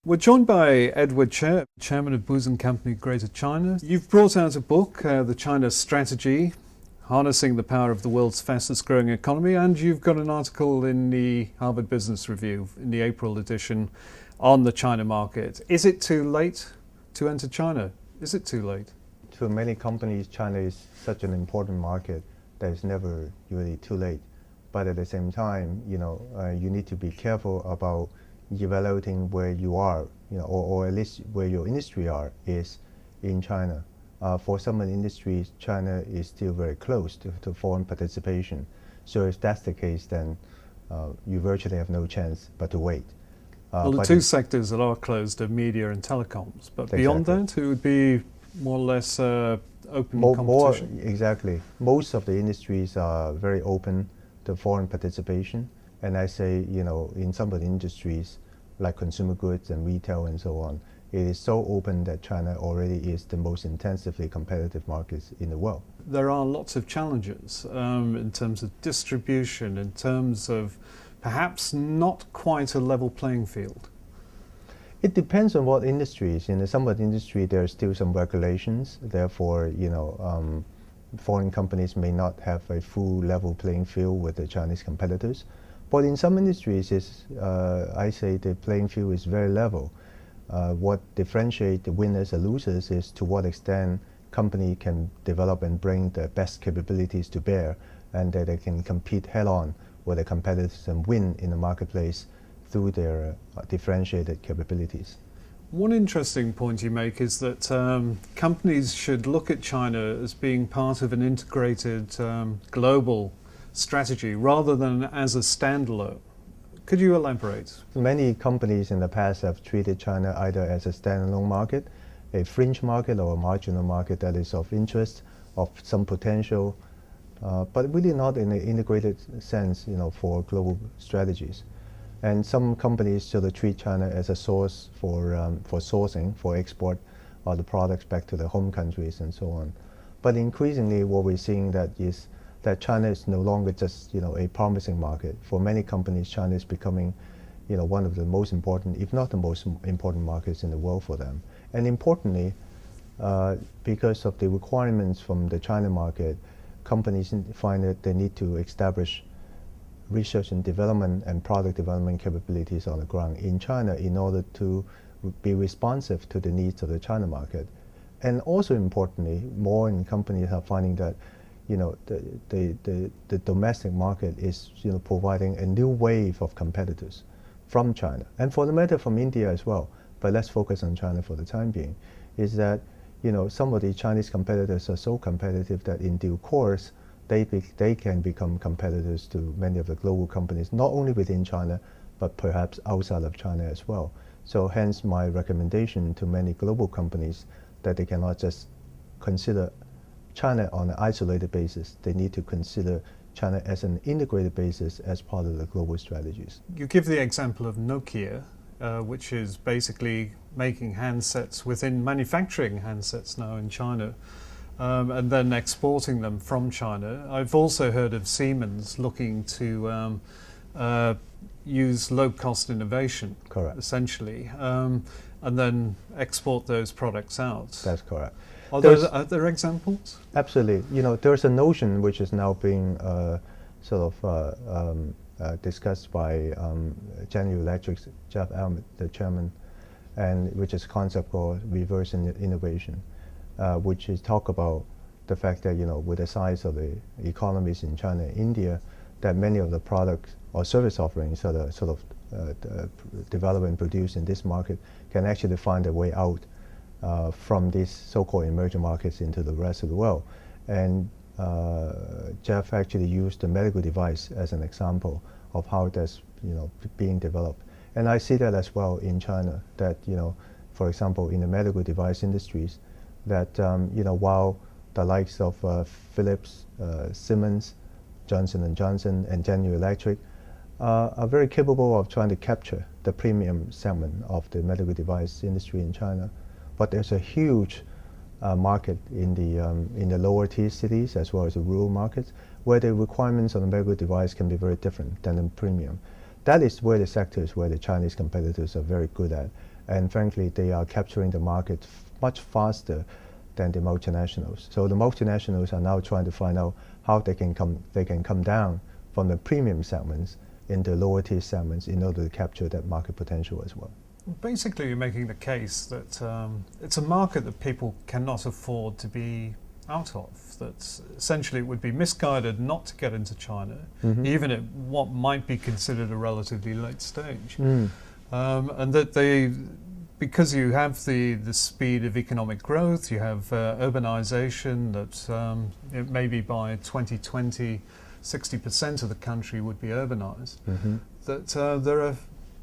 We're joined by Edward Tse, Chairman of Booz Company Greater China. You've brought out a book, The China Strategy, Harnessing the Power of the World's Fastest Growing Economy, and you've got an article in the Harvard Business Review in the April edition on the China market. Is it too late to enter China? Is it too late? To many companies, China is such an important market that it's never really too late. But at the same time, you need to be careful about evaluating where you are, or at least where your industry is in China. For some of the industries, China is still very close to foreign participation. So if that's the case, then you virtually have no chance but to wait. Well, the two sectors that are closed are media and telecoms, but beyond that, it would be more or less open competition. Exactly. Most of the industries are very open to foreign participation. And I say, in some of the industries, like consumer goods and retail and so on, it is so open that China already is the most intensively competitive market in the world. There are lots of challenges in terms of distribution, in terms of perhaps not quite a level playing field. It depends on what industries. In some of the industry, there are still some regulations. Therefore, foreign companies may not have a full level playing field with the Chinese competitors. But in some industries, I say the playing field is very level. What differentiates the winners and losers is to what extent company can develop and bring the best capabilities to bear, and that they can compete head-on with the competitors and win in the marketplace through their differentiated capabilities. One interesting point you make is that companies should look at China as being part of an integrated global strategy rather than as a standalone. Could you elaborate? Many companies in the past have treated China either as a standalone market, a fringe market, or a marginal market that is of interest, of some potential, but really not in an integrated sense, for global strategies. And some companies sort of treat China as a source for sourcing, for export of the products back to the home countries and so on. But increasingly, what we're seeing that China is no longer just a promising market. For many companies, China is becoming one of the most important, if not the most important markets in the world for them. And importantly, because of the requirements from the China market, companies find that they need to establish research and development and product development capabilities on the ground in China in order to be responsive to the needs of the China market. And also importantly, more companies are finding that the domestic market is providing a new wave of competitors from China, and for the matter from India as well. But let's focus on China for the time being. Is that some of the Chinese competitors are so competitive that in due course they can become competitors to many of the global companies, not only within China but perhaps outside of China as well. So hence my recommendation to many global companies that they cannot just consider China on an isolated basis. They need to consider China as an integrated basis as part of the global strategies. You give the example of Nokia, which is basically making handsets manufacturing handsets now in China, and then exporting them from China. I've also heard of Siemens looking to use low-cost innovation, correct, essentially, and then export those products out. That's correct. Are there examples? Absolutely. There's a notion which is now being discussed by General Electric's Jeff Ament, the chairman, and which is a concept called reverse innovation, which is talk about the fact that with the size of the economies in China and India, that many of the products or service offerings that are developed and produced in this market can actually find a way out from these so-called emerging markets into the rest of the world. And Jeff actually used the medical device as an example of how that's being developed. And I see that as well in China, that for example in the medical device industries, that while the likes of Philips, Siemens, Johnson & Johnson and General Electric are very capable of trying to capture the premium segment of the medical device industry in China. But there's a huge market in the lower tier cities as well as the rural markets, where the requirements on the medical device can be very different than in premium. That is where the sectors where the Chinese competitors are very good at. And frankly, they are capturing the market much faster than the multinationals. So the multinationals are now trying to find out how they can come down from the premium segments into lower tier segments in order to capture that market potential as well. Basically, you're making the case that it's a market that people cannot afford to be out of, that essentially it would be misguided not to get into China, even at what might be considered a relatively late stage. And that because you have the speed of economic growth, you have urbanization, that maybe by 2020, 60% of the country would be urbanized, that there are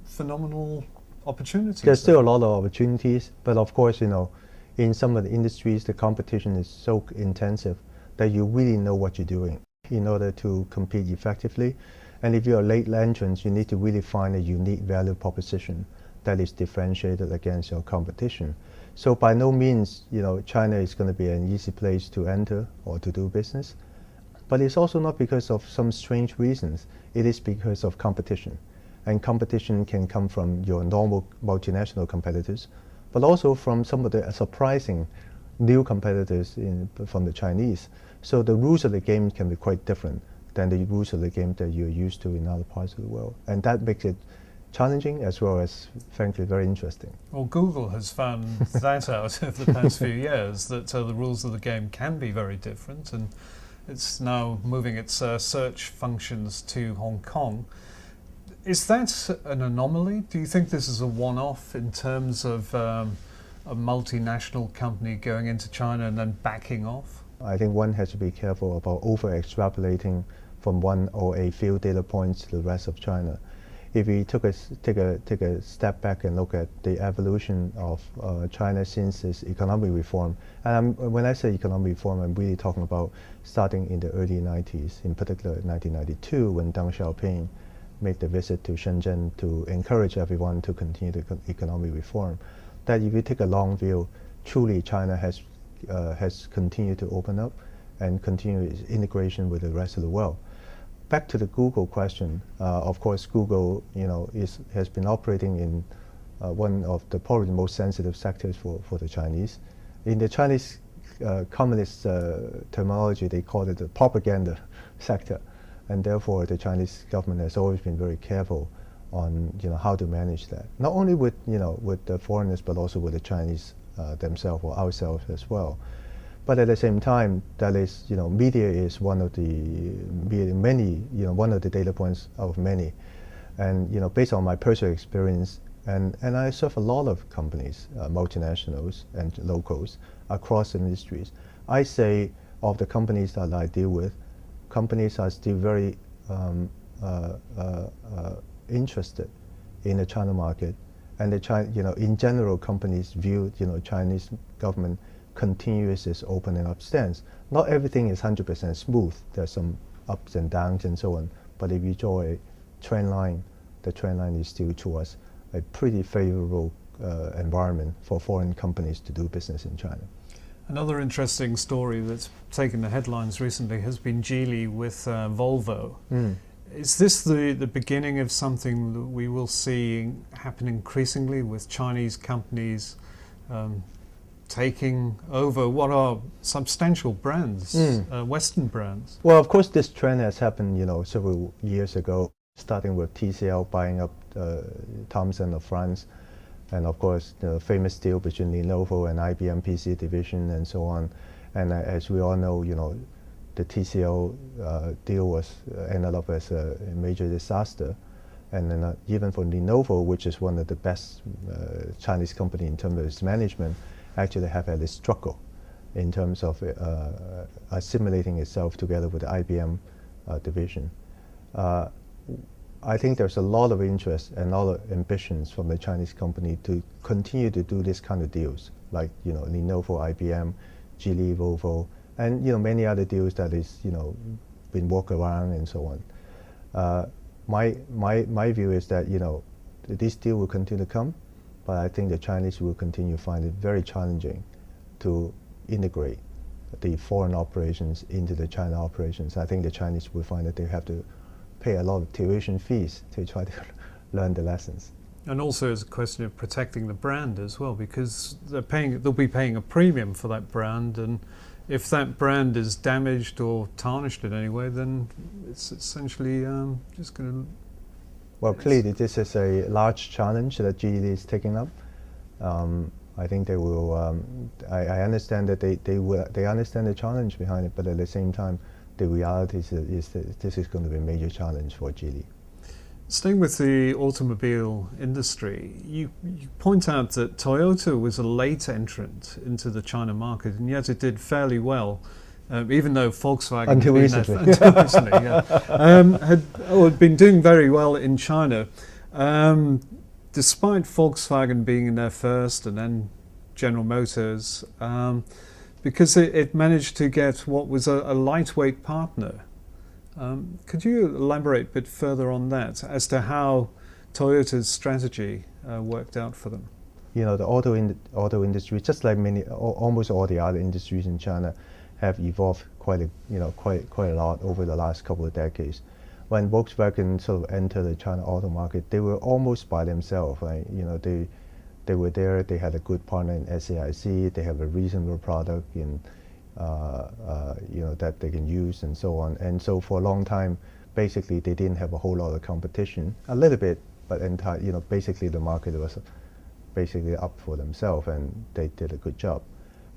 phenomenal opportunities. There's still a lot of opportunities, but of course, in some of the industries, the competition is so intensive that you really know what you're doing in order to compete effectively. And if you're a late entrant, you need to really find a unique value proposition that is differentiated against your competition. So by no means, China is going to be an easy place to enter or to do business. But it's also not because of some strange reasons. It is because of competition. And competition can come from your normal multinational competitors, but also from some of the surprising new competitors from the Chinese. So the rules of the game can be quite different than the rules of the game that you're used to in other parts of the world. And that makes it challenging as well as, frankly, very interesting. Well, Google has found that out over the past few years, that the rules of the game can be very different, and it's now moving its search functions to Hong Kong. Is that an anomaly? Do you think this is a one-off in terms of a multinational company going into China and then backing off? I think one has to be careful about over-extrapolating from one or a few data points to the rest of China. If we take a step back and look at the evolution of China since its economic reform, and when I say economic reform, I'm really talking about starting in the early 90s, in particular 1992, when Deng Xiaoping made the visit to Shenzhen to encourage everyone to continue the economic reform. That if you take a long view, truly China has continued to open up and continue its integration with the rest of the world. Back to the Google question, of course, Google, has been operating in one of the probably the most sensitive sectors for the Chinese. In the Chinese communist terminology, they call it the propaganda sector, and therefore the Chinese government has always been very careful on how to manage that. Not only with with the foreigners, but also with the Chinese themselves or ourselves as well. But at the same time, that is, media is one of the many, one of the data points of many. And, based on my personal experience, and I serve a lot of companies, multinationals and locals across industries. I say of the companies that I deal with, companies are still very interested in the China market. And in general, companies view, Chinese government continuous its opening up stance. Not everything is 100% smooth. There's some ups and downs and so on. But if you draw a trend line, the trend line is still towards a pretty favorable environment for foreign companies to do business in China. Another interesting story that's taken the headlines recently has been Geely with Volvo. Is this the beginning of something that we will see happen increasingly with Chinese companies taking over what are substantial brands, Western brands? Well, of course, this trend has happened, several years ago, starting with TCL buying up Thomson of France, and of course, the famous deal between Lenovo and IBM PC division and so on. And as we all know, the TCL deal ended up as a major disaster. And then even for Lenovo, which is one of the best Chinese company in terms of its management, actually have had a struggle in terms of assimilating itself together with the IBM division. I think there's a lot of interest and a lot of ambitions from the Chinese company to continue to do this kind of deals, like Lenovo, IBM, Geely, Volvo, and many other deals that is been worked around and so on. My view is that this deal will continue to come, but I think the Chinese will continue to find it very challenging to integrate the foreign operations into the China operations. I think the Chinese will find that they have to pay a lot of tuition fees to try to learn the lessons. And also it's a question of protecting the brand as well, because they'll be paying a premium for that brand, and if that brand is damaged or tarnished in any way, then it's essentially just going to... Well, clearly this is a large challenge that Geely is taking up. I think they will. I understand that they understand the challenge behind it, but at the same time, the reality is that this is going to be a major challenge for Geely. Staying with the automobile industry, you point out that Toyota was a late entrant into the China market, and yet it did fairly well, even though Volkswagen until recently, had been doing very well in China, despite Volkswagen being in there first and then General Motors, because it managed to get what was a lightweight partner. Could you elaborate a bit further on that as to how Toyota's strategy worked out for them? You know, the auto industry, just like almost all the other industries in China, have evolved quite a lot over the last couple of decades. When Volkswagen sort of entered the China auto market, they were almost by themselves. Right? You know, they were there. They had a good partner in SAIC. They have a reasonable product in that they can use and so on. And so for a long time, basically they didn't have a whole lot of competition. A little bit, but basically the market was basically up for themselves, and they did a good job.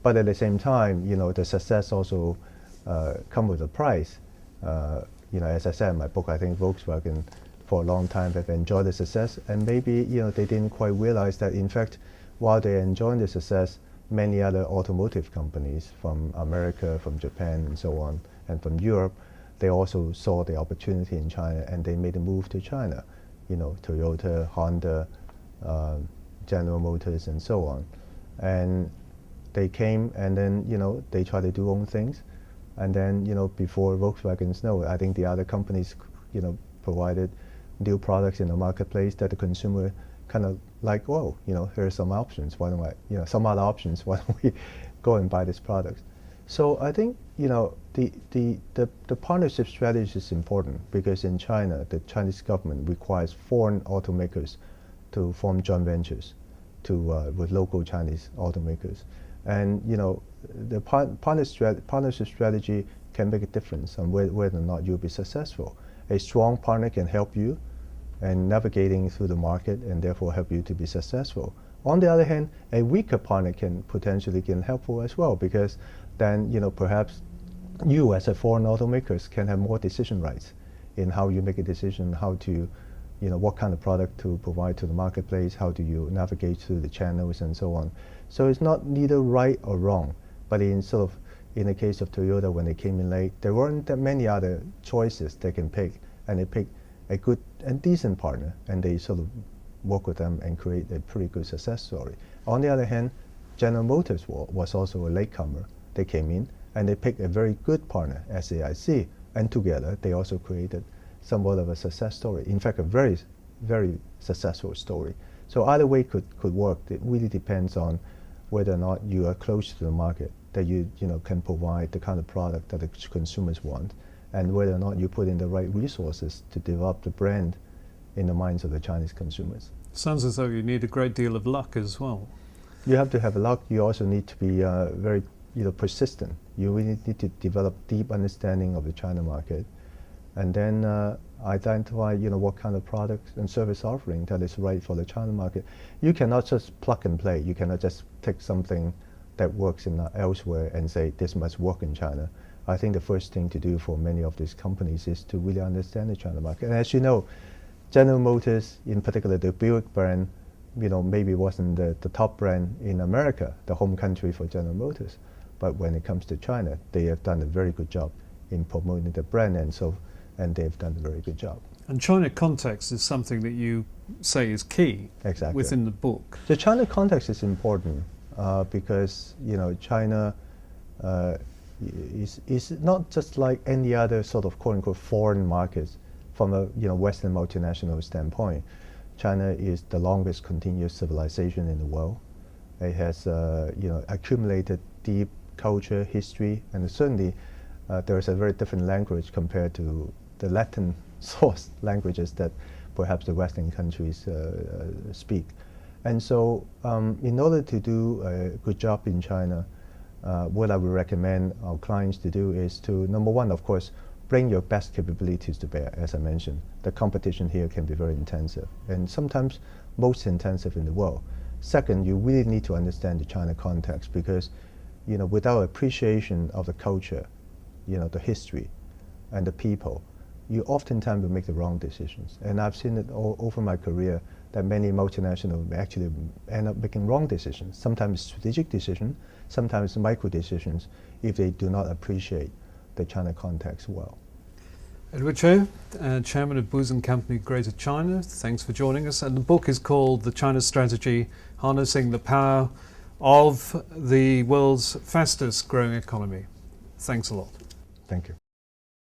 But at the same time, the success also come with a price. As I said in my book, I think Volkswagen for a long time have enjoyed the success, and maybe they didn't quite realize that in fact, while they're enjoying the success, many other automotive companies from America, from Japan, and so on, and from Europe, they also saw the opportunity in China, and they made a move to China. Toyota, Honda, General Motors, and so on. And they came, and then they tried to do own things, and then before Volkswagen's know, I think the other companies provided new products in the marketplace that the consumer kind of like, whoa, here are some options. Why don't some other options? Why don't we go and buy this product? So I think the partnership strategy is important, because in China, the Chinese government requires foreign automakers to form joint ventures with local Chinese automakers, and the partnership strategy can make a difference on whether or not you'll be successful. A strong partner can help you and navigating through the market, and therefore help you to be successful. On the other hand, a weaker partner can potentially be helpful as well, because then perhaps you as a foreign automakers can have more decision rights in how you make a decision, how to what kind of product to provide to the marketplace, how do you navigate through the channels, and so on. So it's not neither right or wrong, but in the case of Toyota, when they came in late, there weren't that many other choices they can pick, and they picked a good and decent partner, and they sort of work with them and create a pretty good success story. On the other hand, General Motors was also a latecomer. They came in and they picked a very good partner, SAIC, and together they also created somewhat of a success story. In fact, a very, very successful story. So either way could work. It really depends on whether or not you are close to the market, that you can provide the kind of product that the consumers want, and whether or not you put in the right resources to develop the brand in the minds of the Chinese consumers. Sounds as though you need a great deal of luck as well. You have to have luck. You also need to be very persistent. You really need to develop deep understanding of the China market, and then identify what kind of product and service offering that is right for the China market. You cannot just plug and play. You cannot just take something that works elsewhere and say this must work in China. I think the first thing to do for many of these companies is to really understand the China market. And as you know, General Motors, in particular the Buick brand, maybe wasn't the top brand in America, the home country for General Motors. But when it comes to China, they have done a very good job in promoting the brand, and they've done a very good job. And China context is something that you say is key within the book. The China context is important because China is not just like any other sort of quote-unquote foreign markets from a Western multinational standpoint. China is the longest continuous civilization in the world. It has accumulated deep culture, history, and certainly there is a very different language compared to the Latin source languages that perhaps the Western countries speak. And so in order to do a good job in China, what I would recommend our clients to do is to, number one, of course, bring your best capabilities to bear. As I mentioned, the competition here can be very intensive, and sometimes most intensive in the world. Second, you really need to understand the China context, because without appreciation of the culture, the history, and the people, you oftentimes will make the wrong decisions. And I've seen it all over my career that many multinationals actually end up making wrong decisions, sometimes strategic decisions, sometimes micro decisions, if they do not appreciate the China context well. Edward Tse, Chairman of Booz Company Greater China, thanks for joining us. And the book is called The China Strategy, Harnessing the Power of the World's Fastest Growing Economy. Thanks a lot. Thank you.